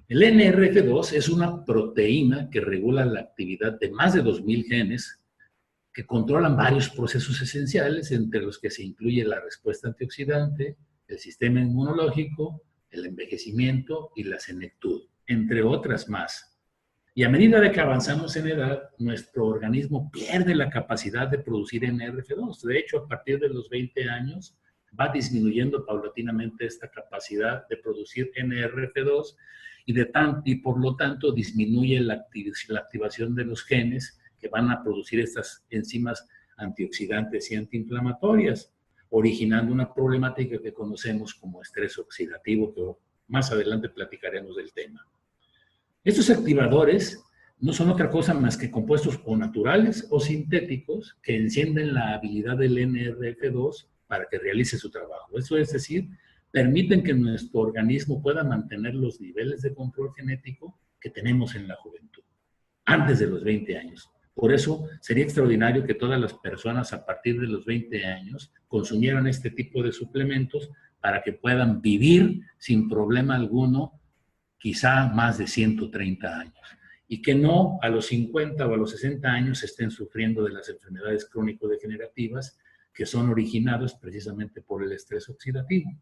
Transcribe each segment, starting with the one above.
El NRF2 es una proteína que regula la actividad de más de 2000 genes que controlan varios procesos esenciales, entre los que se incluye la respuesta antioxidante, el sistema inmunológico, el envejecimiento y la senectud, entre otras más. Y a medida de que avanzamos en edad, nuestro organismo pierde la capacidad de producir NRF2. De hecho, a partir de los 20 años, va disminuyendo paulatinamente esta capacidad de producir NRF2 y por lo tanto disminuye la activación de los genes que van a producir estas enzimas antioxidantes y antiinflamatorias, originando una problemática que conocemos como estrés oxidativo, que más adelante platicaremos del tema. Estos activadores no son otra cosa más que compuestos o naturales o sintéticos que encienden la habilidad del NRF2 para que realice su trabajo. Eso es decir, permiten que nuestro organismo pueda mantener los niveles de control genético que tenemos en la juventud, antes de los 20 años. Por eso sería extraordinario que todas las personas a partir de los 20 años consumieran este tipo de suplementos para que puedan vivir sin problema alguno, quizá más de 130 años. Y que no a los 50 o a los 60 años estén sufriendo de las enfermedades crónico-degenerativas que son originadas precisamente por el estrés oxidativo.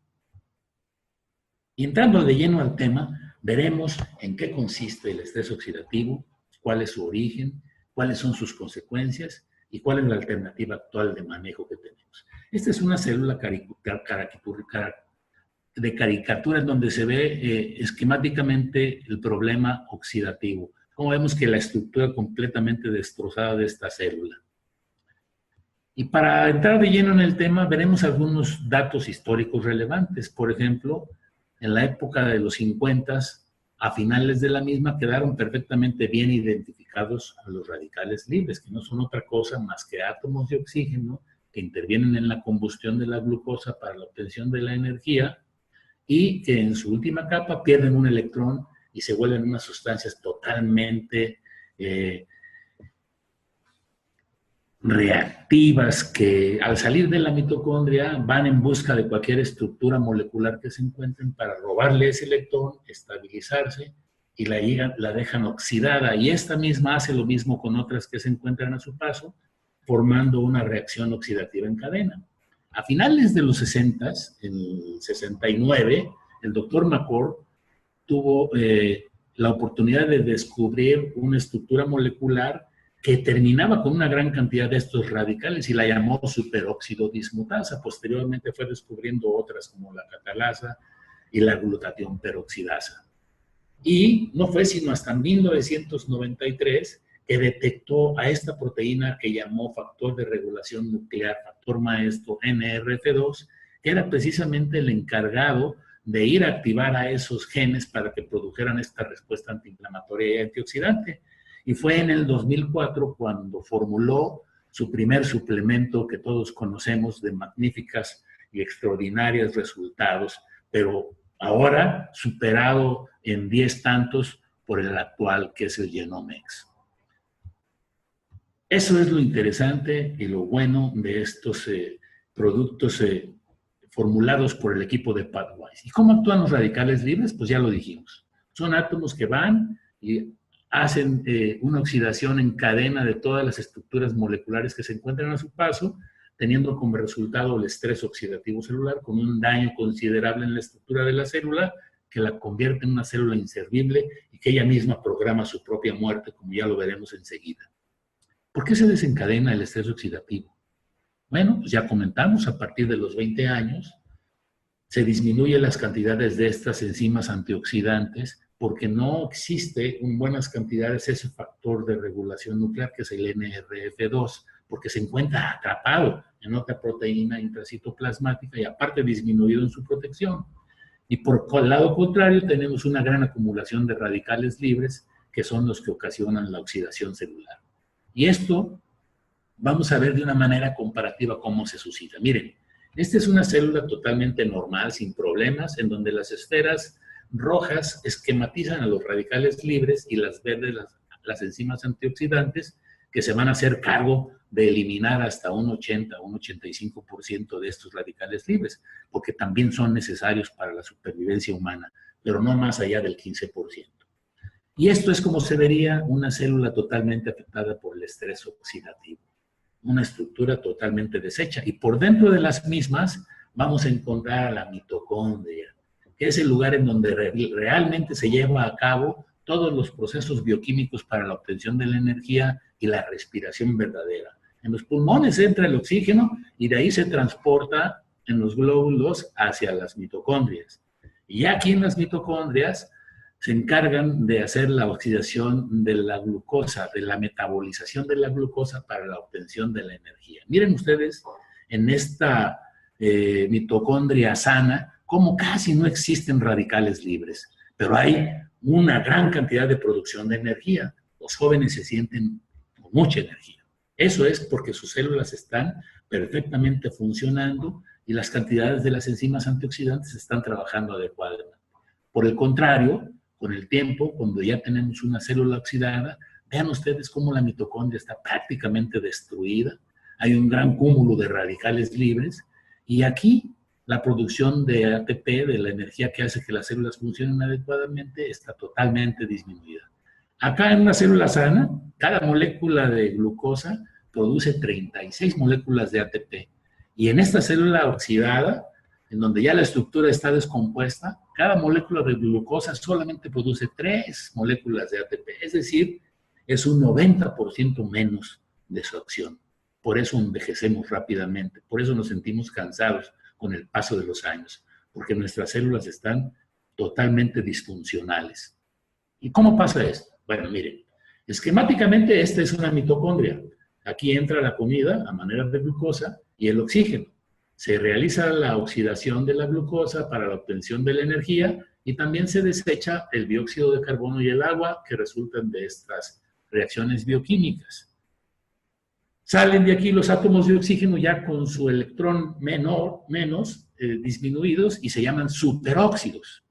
Y entrando de lleno al tema, veremos en qué consiste el estrés oxidativo, cuál es su origen, cuáles son sus consecuencias y cuál es la alternativa actual de manejo que tenemos. Esta es una célula de caricatura en donde se ve esquemáticamente el problema oxidativo. Como vemos que la estructura completamente destrozada de esta célula. Y para entrar de lleno en el tema, veremos algunos datos históricos relevantes. Por ejemplo, en la época de los 50, a finales de la misma, quedaron perfectamente bien identificados a los radicales libres, que no son otra cosa más que átomos de oxígeno que intervienen en la combustión de la glucosa para la obtención de la energía y que en su última capa pierden un electrón y se vuelven unas sustancias totalmente reactivas que al salir de la mitocondria van en busca de cualquier estructura molecular que se encuentren para robarle ese electrón, estabilizarse y la dejan oxidada. Y esta misma hace lo mismo con otras que se encuentran a su paso, formando una reacción oxidativa en cadena. A finales de los 60, en el 69, el doctor McCord tuvo la oportunidad de descubrir una estructura molecular que terminaba con una gran cantidad de estos radicales y la llamó superóxido dismutasa. Posteriormente fue descubriendo otras como la catalasa y la glutatión peroxidasa. Y no fue sino hasta 1993 que detectó a esta proteína que llamó factor de regulación nuclear, factor maestro NRF2, que era precisamente el encargado de ir a activar a esos genes para que produjeran esta respuesta antiinflamatoria y antioxidante. Y fue en el 2004 cuando formuló su primer suplemento que todos conocemos de magníficas y extraordinarios resultados, pero ahora superado en 10 tantos por el actual, que es el Genomex. Eso es lo interesante y lo bueno de estos productos formulados por el equipo de Pathwise. ¿Y cómo actúan los radicales libres? Pues ya lo dijimos. Son átomos que van y hacen una oxidación en cadena de todas las estructuras moleculares que se encuentran a su paso, teniendo como resultado el estrés oxidativo celular, con un daño considerable en la estructura de la célula, que la convierte en una célula inservible y que ella misma programa su propia muerte, como ya lo veremos enseguida. ¿Por qué se desencadena el estrés oxidativo? Bueno, pues ya comentamos, a partir de los 20 años, se disminuyen las cantidades de estas enzimas antioxidantes porque no existe en buenas cantidades ese factor de regulación nuclear que es el NRF2, porque se encuentra atrapado en otra proteína intracitoplasmática y aparte disminuido en su protección. Y por el lado contrario tenemos una gran acumulación de radicales libres que son los que ocasionan la oxidación celular. Y esto vamos a ver de una manera comparativa cómo se suscita. Miren, esta es una célula totalmente normal, sin problemas, en donde las esferas rojas esquematizan a los radicales libres y las verdes las enzimas antioxidantes que se van a hacer cargo de eliminar hasta un 80 o un 85% de estos radicales libres, porque también son necesarios para la supervivencia humana, pero no más allá del 15%. Y esto es como se vería una célula totalmente afectada por el estrés oxidativo, una estructura totalmente deshecha. Y por dentro de las mismas vamos a encontrar a la mitocondria, que es el lugar en donde realmente se lleva a cabo todos los procesos bioquímicos para la obtención de la energía y la respiración verdadera. En los pulmones entra el oxígeno y de ahí se transporta en los glóbulos hacia las mitocondrias. Y ya aquí en las mitocondrias se encargan de hacer la oxidación de la glucosa, de la metabolización de la glucosa para la obtención de la energía. Miren ustedes en esta mitocondria sana cómo casi no existen radicales libres, pero hay una gran cantidad de producción de energía. Los jóvenes se sienten con mucha energía. Eso es porque sus células están perfectamente funcionando y las cantidades de las enzimas antioxidantes están trabajando adecuadamente. Por el contrario, con el tiempo, cuando ya tenemos una célula oxidada, vean ustedes cómo la mitocondria está prácticamente destruida, hay un gran cúmulo de radicales libres y aquí la producción de ATP, de la energía que hace que las células funcionen adecuadamente, está totalmente disminuida. Acá en una célula sana, cada molécula de glucosa produce 36 moléculas de ATP. Y en esta célula oxidada, en donde ya la estructura está descompuesta, cada molécula de glucosa solamente produce 3 moléculas de ATP. Es decir, es un 90% menos de su acción. Por eso envejecemos rápidamente, por eso nos sentimos cansados con el paso de los años, porque nuestras células están totalmente disfuncionales. ¿Y cómo pasa esto? Bueno, miren, esquemáticamente esta es una mitocondria. Aquí entra la comida a manera de glucosa y el oxígeno. Se realiza la oxidación de la glucosa para la obtención de la energía y también se desecha el dióxido de carbono y el agua que resultan de estas reacciones bioquímicas. Salen de aquí los átomos de oxígeno ya con su electrón menos disminuidos y se llaman superóxidos.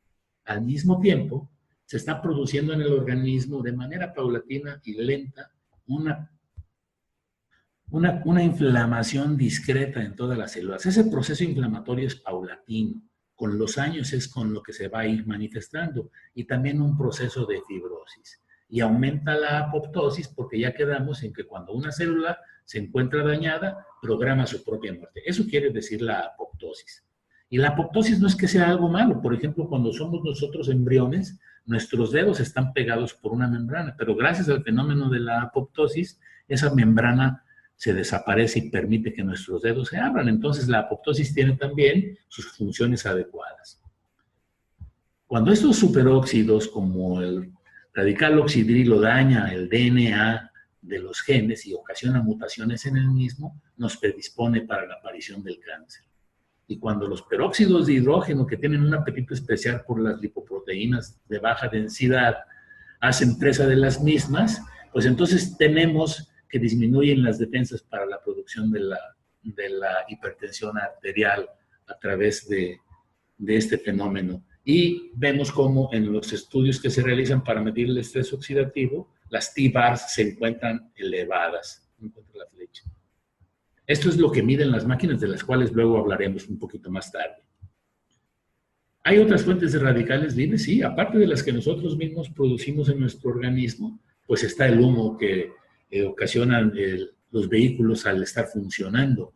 Al mismo tiempo, se está produciendo en el organismo de manera paulatina y lenta una inflamación discreta en todas las células. Ese proceso inflamatorio es paulatino. Con los años es con lo que se va a ir manifestando. Y también un proceso de fibrosis. Y aumenta la apoptosis porque ya quedamos en que cuando una célula se encuentra dañada, programa su propia muerte. Eso quiere decir la apoptosis. Y la apoptosis no es que sea algo malo. Por ejemplo, cuando somos nosotros embriones, nuestros dedos están pegados por una membrana, pero gracias al fenómeno de la apoptosis, esa membrana se desaparece y permite que nuestros dedos se abran. Entonces, la apoptosis tiene también sus funciones adecuadas. Cuando estos superóxidos, como el radical oxidrilo, daña el DNA de los genes y ocasiona mutaciones en el mismo, nos predispone para la aparición del cáncer. Y cuando los peróxidos de hidrógeno, que tienen un apetito especial por las lipoproteínas de baja densidad, hacen presa de las mismas, pues entonces tenemos que disminuyen las defensas para la producción de la hipertensión arterial a través de este fenómeno. Y vemos cómo en los estudios que se realizan para medir el estrés oxidativo, las T-bars se encuentran elevadas. No encuentro la flecha. Esto es lo que miden las máquinas, de las cuales luego hablaremos un poquito más tarde. ¿Hay otras fuentes de radicales libres? Sí, aparte de las que nosotros mismos producimos en nuestro organismo, pues está el humo que ocasionan los vehículos al estar funcionando,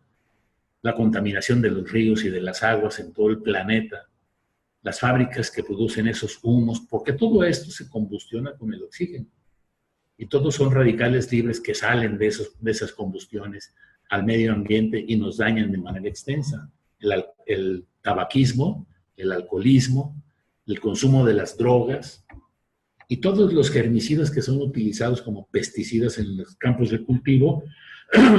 la contaminación de los ríos y de las aguas en todo el planeta, las fábricas que producen esos humos, porque todo esto se combustiona con el oxígeno. Y todos son radicales libres que salen de esas combustiones al medio ambiente y nos dañan de manera extensa. El tabaquismo, el alcoholismo, el consumo de las drogas y todos los herbicidas que son utilizados como pesticidas en los campos de cultivo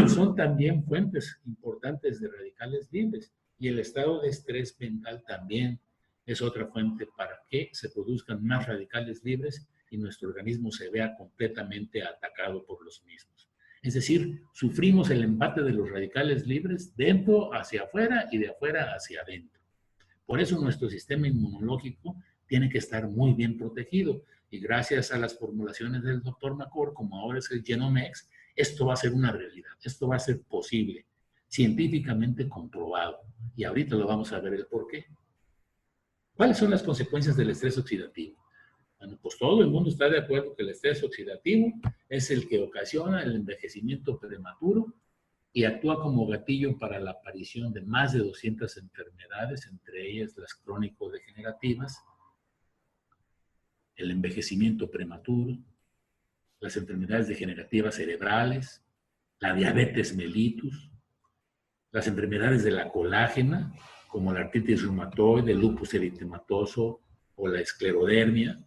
son también fuentes importantes de radicales libres. Y el estado de estrés mental también es otra fuente para que se produzcan más radicales libres y nuestro organismo se vea completamente atacado por los mismos. Es decir, sufrimos el embate de los radicales libres dentro hacia afuera y de afuera hacia adentro. Por eso nuestro sistema inmunológico tiene que estar muy bien protegido. Y gracias a las formulaciones del Dr. McCord, como ahora es el Genomex, esto va a ser una realidad. Esto va a ser posible, científicamente comprobado. Y ahorita lo vamos a ver el por qué. ¿Cuáles son las consecuencias del estrés oxidativo? Bueno, pues todo el mundo está de acuerdo que el estrés oxidativo es el que ocasiona el envejecimiento prematuro y actúa como gatillo para la aparición de más de 200 enfermedades, entre ellas las crónico-degenerativas, el envejecimiento prematuro, las enfermedades degenerativas cerebrales, la diabetes mellitus, las enfermedades de la colágena, como la artritis reumatoide, el lupus eritematoso o la esclerodermia.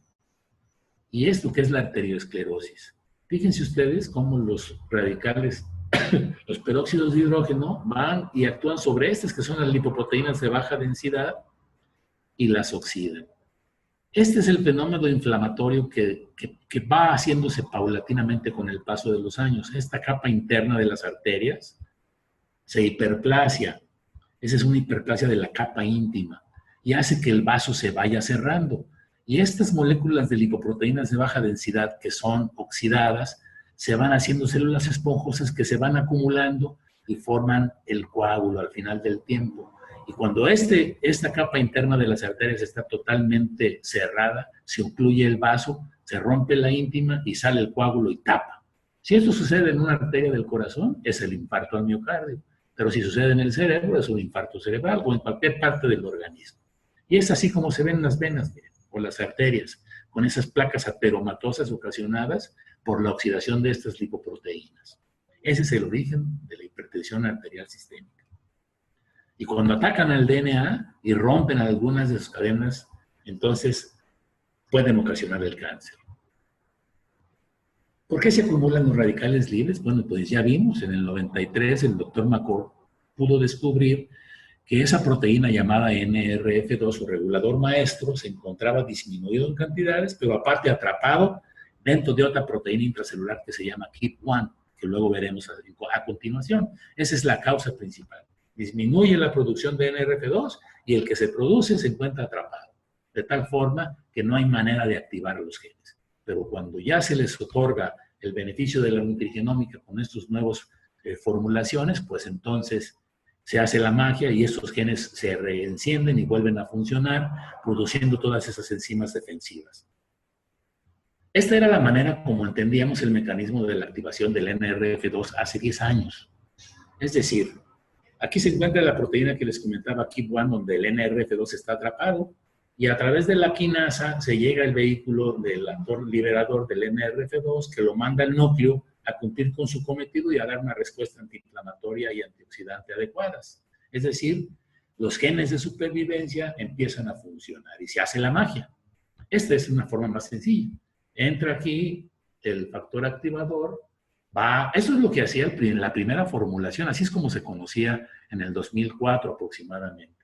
Y esto que es la arteriosclerosis. Fíjense ustedes cómo los radicales, los peróxidos de hidrógeno, van y actúan sobre estas que son las lipoproteínas de baja densidad y las oxidan. Este es el fenómeno inflamatorio que va haciéndose paulatinamente con el paso de los años. Esta capa interna de las arterias se hiperplasia. Esa es una hiperplasia de la capa íntima y hace que el vaso se vaya cerrando. Y estas moléculas de lipoproteínas de baja densidad que son oxidadas se van haciendo células esponjosas que se van acumulando y forman el coágulo al final del tiempo. Y cuando esta capa interna de las arterias está totalmente cerrada, se ocluye el vaso, se rompe la íntima y sale el coágulo y tapa. Si esto sucede en una arteria del corazón, es el infarto al miocardio. Pero si sucede en el cerebro, es un infarto cerebral o en cualquier parte del organismo. Y es así como se ven las venas, miren, o las arterias, con esas placas ateromatosas ocasionadas por la oxidación de estas lipoproteínas. Ese es el origen de la hipertensión arterial sistémica. Y cuando atacan al DNA y rompen algunas de sus cadenas, entonces pueden ocasionar el cáncer. ¿Por qué se acumulan los radicales libres? Bueno, pues ya vimos, en el 93 el doctor McCord pudo descubrir que esa proteína llamada NRF2 o regulador maestro se encontraba disminuido en cantidades, pero aparte atrapado dentro de otra proteína intracelular que se llama KEAP1, que luego veremos a continuación. Esa es la causa principal. Disminuye la producción de NRF2 y el que se produce se encuentra atrapado, de tal forma que no hay manera de activar a los genes. Pero cuando ya se les otorga el beneficio de la nutrigenómica con estas nuevas formulaciones, pues entonces se hace la magia y estos genes se reencienden y vuelven a funcionar, produciendo todas esas enzimas defensivas. Esta era la manera como entendíamos el mecanismo de la activación del NRF2 hace 10 años. Es decir, aquí se encuentra la proteína que les comentaba, KEAP1, donde el NRF2 está atrapado, y a través de la quinasa se llega el vehículo del actor liberador del NRF2 que lo manda al núcleo a cumplir con su cometido y a dar una respuesta antiinflamatoria y antioxidante adecuadas. Es decir, los genes de supervivencia empiezan a funcionar y se hace la magia. Esta es una forma más sencilla. Entra aquí el factor activador, eso es lo que hacía la primera formulación, así es como se conocía en el 2004 aproximadamente.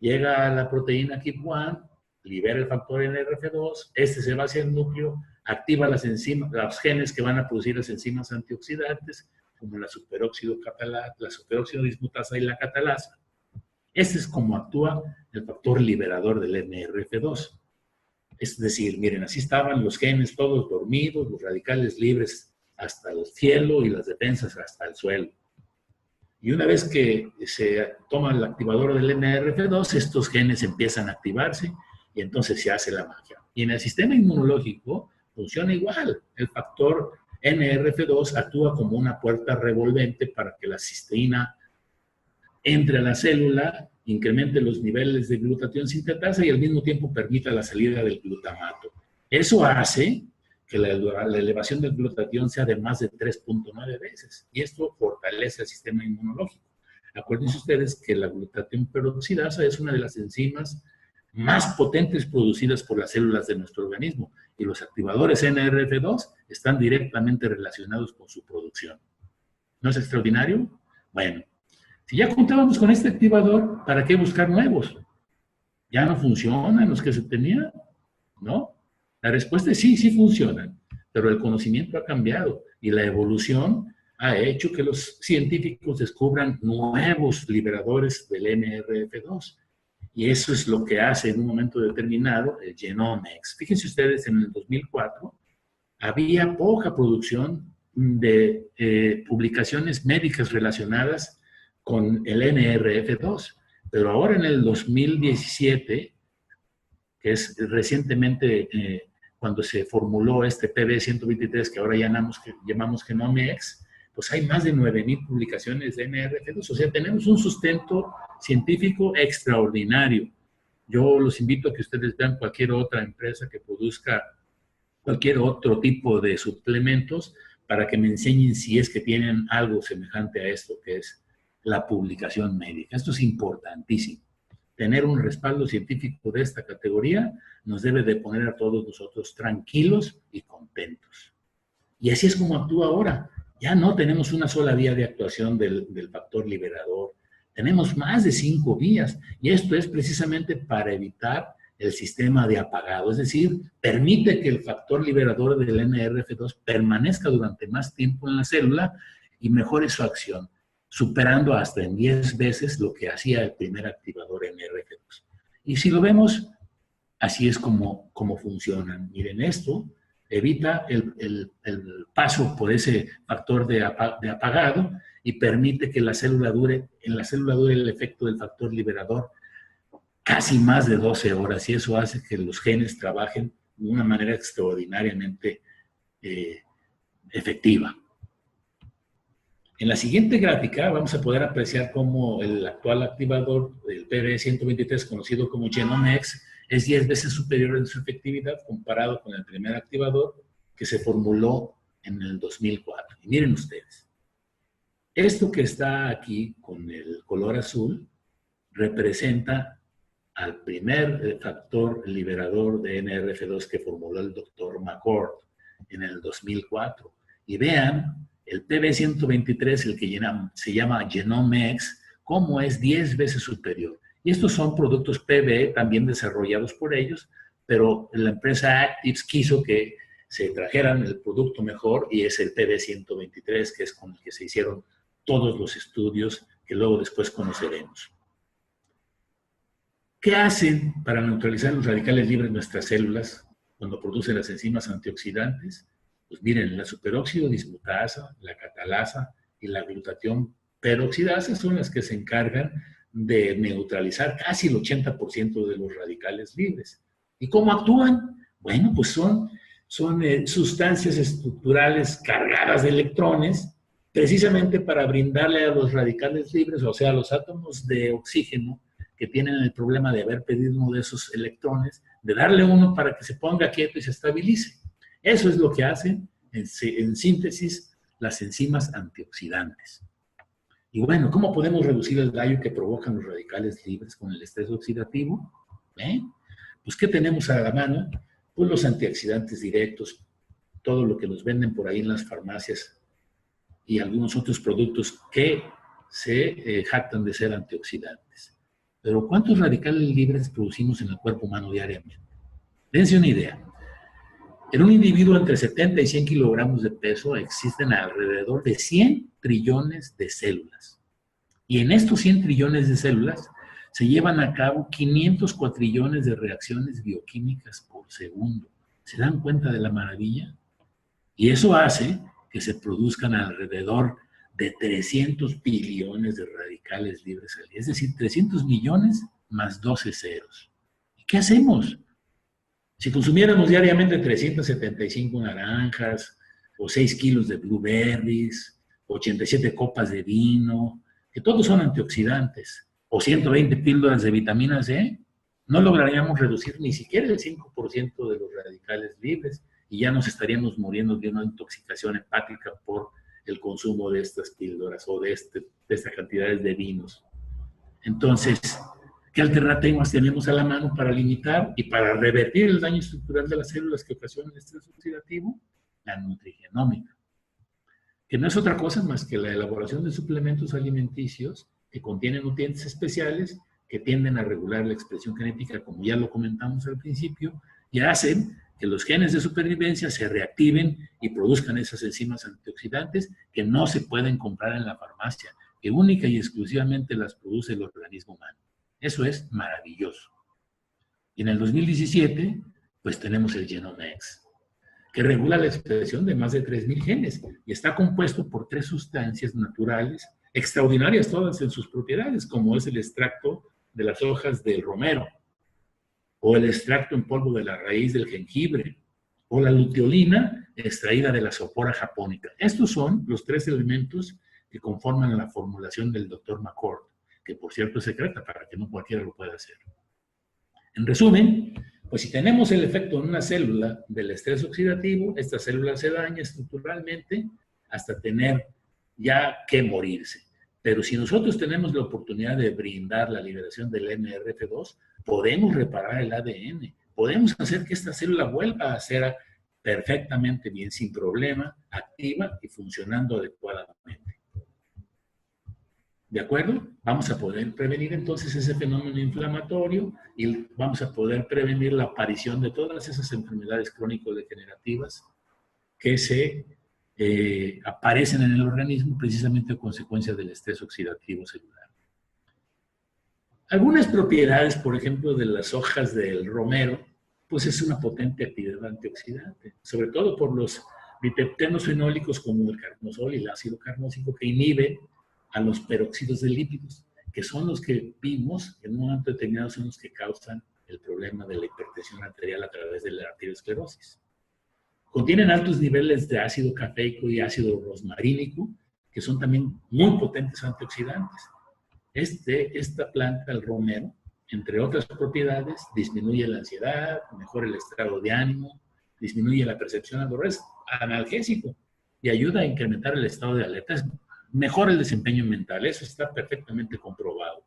Llega la proteína KEAP1, libera el factor NRF2, se va hacia el núcleo, activa las enzimas, los genes que van a producir las enzimas antioxidantes, como la superóxido dismutasa y la catalasa. Este es como actúa el factor liberador del NRF2. Es decir, miren, así estaban los genes todos dormidos, los radicales libres hasta el cielo y las defensas hasta el suelo. Y una vez que se toma el activador del NRF2, estos genes empiezan a activarse y entonces se hace la magia. Y en el sistema inmunológico funciona igual. El factor NRF2 actúa como una puerta revolvente para que la cisteína entre a la célula, incremente los niveles de glutatión sintetasa y al mismo tiempo permita la salida del glutamato. Eso hace que la elevación del glutatión sea de más de 3.9 veces. Y esto fortalece el sistema inmunológico. Acuérdense ustedes que la glutatión peroxidasa es una de las enzimas más potentes producidas por las células de nuestro organismo. Y los activadores NRF2 están directamente relacionados con su producción. ¿No es extraordinario? Bueno, si ya contábamos con este activador, ¿para qué buscar nuevos? ¿Ya no funcionan los que se tenían? ¿No? La respuesta es sí, sí funcionan, pero el conocimiento ha cambiado y la evolución ha hecho que los científicos descubran nuevos liberadores del NRF2. Y eso es lo que hace en un momento determinado el Genomics. Fíjense ustedes, en el 2004 había poca producción de publicaciones médicas relacionadas con el NRF2, pero ahora en el 2017, que es recientemente cuando se formuló este PB123, que ahora llamamos GenomeX, pues hay más de 9,000 publicaciones de NRF2. O sea, tenemos un sustento científico extraordinario. Yo los invito a que ustedes vean cualquier otra empresa que produzca cualquier otro tipo de suplementos para que me enseñen si es que tienen algo semejante a esto, que es la publicación médica. Esto es importantísimo. Tener un respaldo científico de esta categoría nos debe de poner a todos nosotros tranquilos y contentos. Y así es como actúa ahora. Ya no tenemos una sola vía de actuación del factor liberador. Tenemos más de 5 vías. Y esto es precisamente para evitar el sistema de apagado. Es decir, permite que el factor liberador del NRF2 permanezca durante más tiempo en la célula y mejore su acción, superando hasta en 10 veces lo que hacía el primer activador NRF2. Y si lo vemos, así es como funcionan. Miren, esto evita el paso por ese factor de apagado y permite que en la célula dure el efecto del factor liberador casi más de 12 horas, y eso hace que los genes trabajen de una manera extraordinariamente efectiva. En la siguiente gráfica vamos a poder apreciar cómo el actual activador del PB123, conocido como GenomeX, es 10 veces superior en su efectividad comparado con el primer activador que se formuló en el 2004. Y miren ustedes, esto que está aquí con el color azul representa al primer factor liberador de NRF2 que formuló el doctor McCord en el 2004. Y vean, el PB123, el que se llama GenomeX, cómo es 10 veces superior. Y estos son productos PB también desarrollados por ellos, pero la empresa Actives quiso que se trajeran el producto mejor y es el PB123, que es con el que se hicieron todos los estudios que luego después conoceremos. ¿Qué hacen para neutralizar los radicales libres en nuestras células cuando producen las enzimas antioxidantes? Pues miren, la superóxido dismutasa, la catalasa y la glutatión peroxidasa son las que se encargan de neutralizar casi el 80% de los radicales libres. ¿Y cómo actúan? Bueno, pues son sustancias estructurales cargadas de electrones, precisamente para brindarle a los radicales libres, o sea, a los átomos de oxígeno que tienen el problema de haber pedido uno de esos electrones, de darle uno para que se ponga quieto y se estabilice. Eso es lo que hacen, en síntesis, las enzimas antioxidantes. Y bueno, ¿cómo podemos reducir el daño que provocan los radicales libres con el estrés oxidativo? Pues, ¿qué tenemos a la mano? Pues los antioxidantes directos, todo lo que nos venden por ahí en las farmacias y algunos otros productos que se jactan de ser antioxidantes. Pero ¿cuántos radicales libres producimos en el cuerpo humano diariamente? Dense una idea. En un individuo entre 70 y 100 kilogramos de peso existen alrededor de 100 trillones de células. Y en estos 100 trillones de células se llevan a cabo 500 cuatrillones de reacciones bioquímicas por segundo. ¿Se dan cuenta de la maravilla? Y eso hace que se produzcan alrededor de 300 billones de radicales libres al día. Es decir, 300 millones más 12 ceros. ¿Y qué hacemos? Si consumiéramos diariamente 375 naranjas, o 6 kilos de blueberries, 87 copas de vino, que todos son antioxidantes, o 120 píldoras de vitamina C, no lograríamos reducir ni siquiera el 5% de los radicales libres y ya nos estaríamos muriendo de una intoxicación hepática por el consumo de estas píldoras o de estas cantidades de vinos. Entonces, ¿qué alternativas tenemos a la mano para limitar y para revertir el daño estructural de las células que ocasionan el estrés oxidativo? La nutrigenómica, que no es otra cosa más que la elaboración de suplementos alimenticios que contienen nutrientes especiales que tienden a regular la expresión genética, como ya lo comentamos al principio, y hacen que los genes de supervivencia se reactiven y produzcan esas enzimas antioxidantes que no se pueden comprar en la farmacia, que única y exclusivamente las produce el organismo humano. Eso es maravilloso. Y en el 2017, pues tenemos el GenomeX, que regula la expresión de más de 3,000 genes y está compuesto por 3 sustancias naturales, extraordinarias todas en sus propiedades, como es el extracto de las hojas del romero, o el extracto en polvo de la raíz del jengibre, o la luteolina extraída de la Sophora japonica. Estos son los 3 elementos que conforman la formulación del Dr. McCord, que por cierto es secreta para que no cualquiera lo pueda hacer. En resumen, pues si tenemos el efecto en una célula del estrés oxidativo, esta célula se daña estructuralmente hasta tener ya que morirse. Pero si nosotros tenemos la oportunidad de brindar la liberación del NRF2, podemos reparar el ADN, podemos hacer que esta célula vuelva a ser perfectamente bien, sin problema, activa y funcionando adecuadamente. ¿De acuerdo? Vamos a poder prevenir entonces ese fenómeno inflamatorio y vamos a poder prevenir la aparición de todas esas enfermedades crónico-degenerativas que se aparecen en el organismo precisamente a consecuencia del estrés oxidativo celular. Algunas propiedades, por ejemplo, de las hojas del romero, pues es una potente actividad antioxidante, sobre todo por los bipeptenos fenólicos como el carnosol y el ácido carnósico que inhiben a los peróxidos de lípidos, que son los que vimos en un momento determinado, son los que causan el problema de la hipertensión arterial a través de la arteriosclerosis. Contienen altos niveles de ácido cafeico y ácido rosmarínico, que son también muy potentes antioxidantes. Esta planta, el romero, entre otras propiedades, disminuye la ansiedad, mejora el estado de ánimo, disminuye la percepción de dolor, es analgésico y ayuda a incrementar el estado de alerta, mejora el desempeño mental, eso está perfectamente comprobado.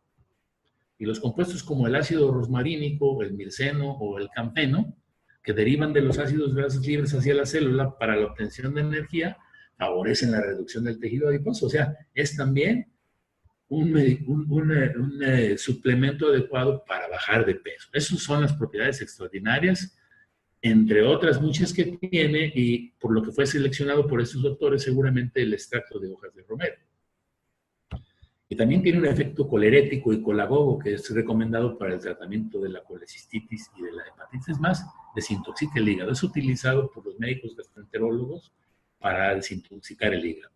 Y los compuestos como el ácido rosmarínico, el mirceno o el campeno, que derivan de los ácidos grasos libres hacia la célula para la obtención de energía, favorecen la reducción del tejido adiposo. O sea, es también un suplemento adecuado para bajar de peso. Esas son las propiedades extraordinarias, entre otras muchas que tiene, y por lo que fue seleccionado por estos doctores, seguramente el extracto de hojas de romero. Y también tiene un efecto colerético y colagogo que es recomendado para el tratamiento de la colecistitis y de la hepatitis. Es más, desintoxica el hígado. Es utilizado por los médicos gastroenterólogos para desintoxicar el hígado.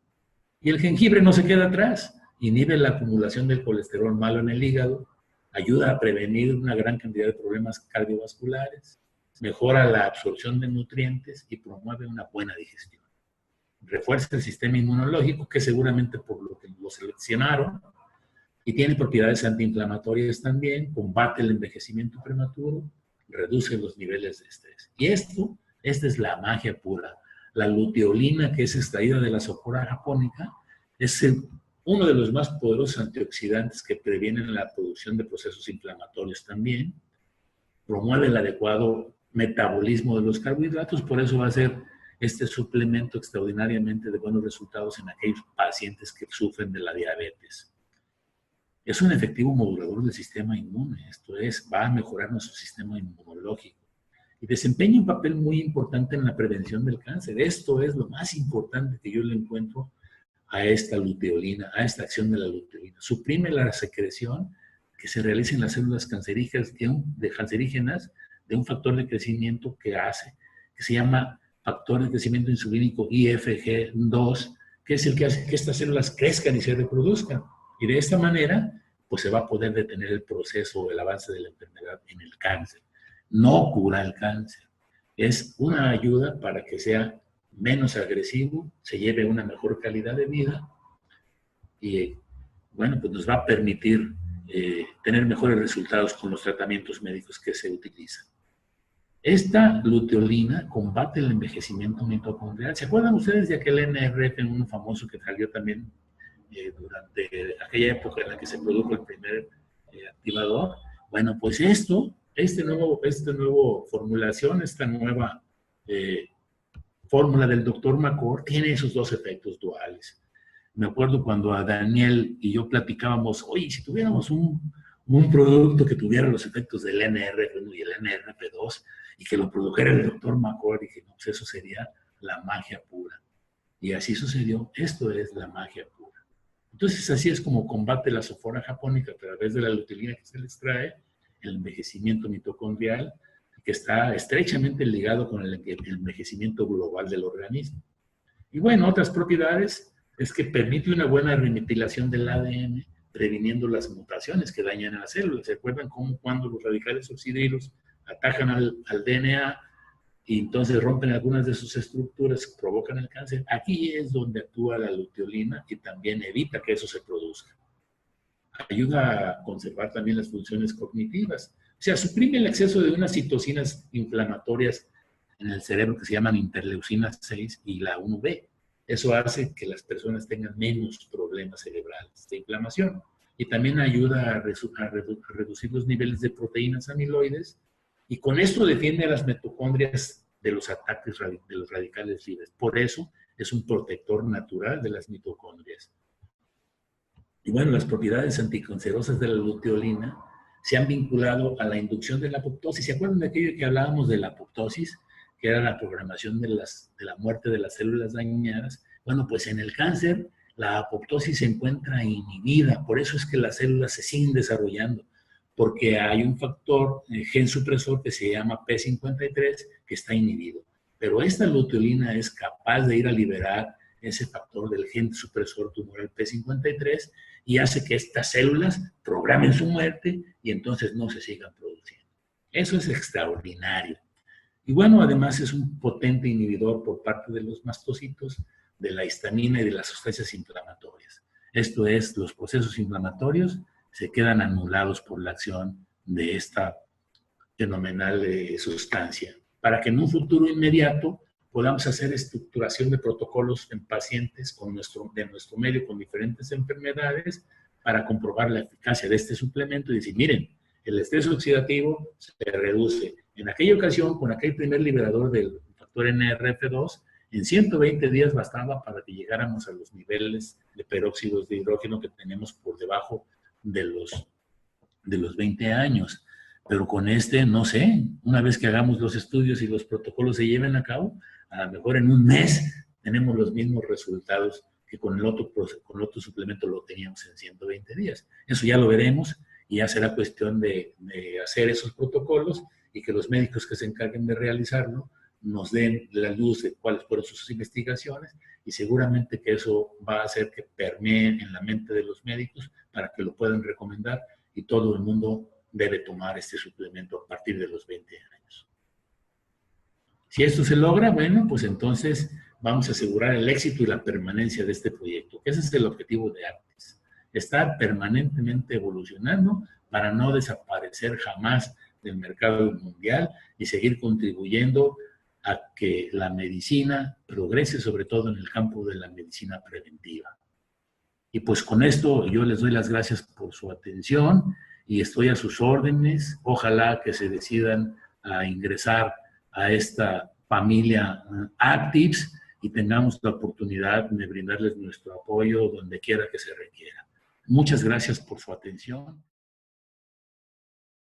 Y el jengibre no se queda atrás. Inhibe la acumulación del colesterol malo en el hígado, ayuda a prevenir una gran cantidad de problemas cardiovasculares, mejora la absorción de nutrientes y promueve una buena digestión. Refuerza el sistema inmunológico, que seguramente por lo que lo seleccionaron, y tiene propiedades antiinflamatorias también, combate el envejecimiento prematuro, reduce los niveles de estrés. Y esta es la magia pura. La luteolina, que es extraída de la Sophora japonica, es uno de los más poderosos antioxidantes que previenen la producción de procesos inflamatorios también, promueve el adecuado metabolismo de los carbohidratos, por eso va a ser este suplemento extraordinariamente de buenos resultados en aquellos pacientes que sufren de la diabetes. Es un efectivo modulador del sistema inmune, esto es, va a mejorar nuestro sistema inmunológico y desempeña un papel muy importante en la prevención del cáncer. Esto es lo más importante que yo le encuentro a esta luteolina, a esta acción de la luteolina. Suprime la secreción que se realiza en las células cancerígenas de un factor de crecimiento que se llama factor de crecimiento insulínico IFG2, que es el que hace que estas células crezcan y se reproduzcan. Y de esta manera, pues se va a poder detener el proceso o el avance de la enfermedad en el cáncer. No cura el cáncer, es una ayuda para que sea menos agresivo, se lleve una mejor calidad de vida y, bueno, pues nos va a permitir tener mejores resultados con los tratamientos médicos que se utilizan. Esta luteolina combate el envejecimiento mitocondrial. ¿Se acuerdan ustedes de aquel NRF, uno famoso que salió también durante aquella época en la que se produjo el primer activador? Bueno, pues esta nueva formulación, esta nueva fórmula del Dr. McCord tiene esos dos efectos duales. Me acuerdo cuando a Daniel y yo platicábamos, oye, si tuviéramos un producto que tuviera los efectos del NRF1 y el NRF2 y que lo produjera el Dr. McCord, dije, no, pues eso sería la magia pura. Y así sucedió. Esto es la magia pura. Entonces, así es como combate la Sophora japonica a través de la luteolina que se le extrae, el envejecimiento mitocondrial, que está estrechamente ligado con el envejecimiento global del organismo. Y bueno, otras propiedades es que permite una buena remetilación del ADN, previniendo las mutaciones que dañan a las células. ¿Se acuerdan cómo cuando los radicales oxidrilos atacan al DNA y entonces rompen algunas de sus estructuras, provocan el cáncer. Aquí es donde actúa la luteolina y también evita que eso se produzca. Ayuda a conservar también las funciones cognitivas. O sea, suprime el exceso de unas citocinas inflamatorias en el cerebro que se llaman interleucina 6 y la 1B. Eso hace que las personas tengan menos problemas cerebrales de inflamación. Y también ayuda a reducir los niveles de proteínas amiloides. Y con esto defiende a las mitocondrias de los ataques de los radicales libres. Por eso es un protector natural de las mitocondrias. Y bueno, las propiedades anticancerosas de la luteolina se han vinculado a la inducción de la apoptosis. ¿Se acuerdan de aquello que hablábamos de la apoptosis? Que era la programación de la muerte de las células dañadas. Bueno, pues en el cáncer la apoptosis se encuentra inhibida. Por eso es que las células se siguen desarrollando. Porque hay un factor, gen supresor, que se llama P53, que está inhibido. Pero esta luteolina es capaz de ir a liberar ese factor del gen supresor tumoral P53 y hace que estas células programen su muerte y entonces no se sigan produciendo. Eso es extraordinario. Y bueno, además es un potente inhibidor por parte de los mastocitos de la histamina y de las sustancias inflamatorias. Esto es, los procesos inflamatorios se quedan anulados por la acción de esta fenomenal sustancia, para que en un futuro inmediato podamos hacer estructuración de protocolos en pacientes de nuestro medio con diferentes enfermedades para comprobar la eficacia de este suplemento y decir, miren, el estrés oxidativo se reduce. En aquella ocasión, con aquel primer liberador del factor NRF2, en 120 días bastaba para que llegáramos a los niveles de peróxidos de hidrógeno que tenemos por debajo de los 20 años. Pero con este, no sé, una vez que hagamos los estudios y los protocolos se lleven a cabo, a lo mejor en un mes tenemos los mismos resultados que con el otro suplemento lo teníamos en 120 días. Eso ya lo veremos y ya será cuestión de hacer esos protocolos y que los médicos que se encarguen de realizarlo nos den la luz de cuáles fueron sus investigaciones y seguramente que eso va a hacer que permee en la mente de los médicos para que lo puedan recomendar y todo el mundo debe tomar este suplemento a partir de los 20 años. Si esto se logra, bueno, pues entonces vamos a asegurar el éxito y la permanencia de este proyecto. Ese es el objetivo de Arctis, estar permanentemente evolucionando para no desaparecer jamás del mercado mundial y seguir contribuyendo a que la medicina progrese, sobre todo en el campo de la medicina preventiva. Y pues con esto yo les doy las gracias por su atención y estoy a sus órdenes. Ojalá que se decidan a ingresar a esta familia Actives y tengamos la oportunidad de brindarles nuestro apoyo donde quiera que se requiera. Muchas gracias por su atención.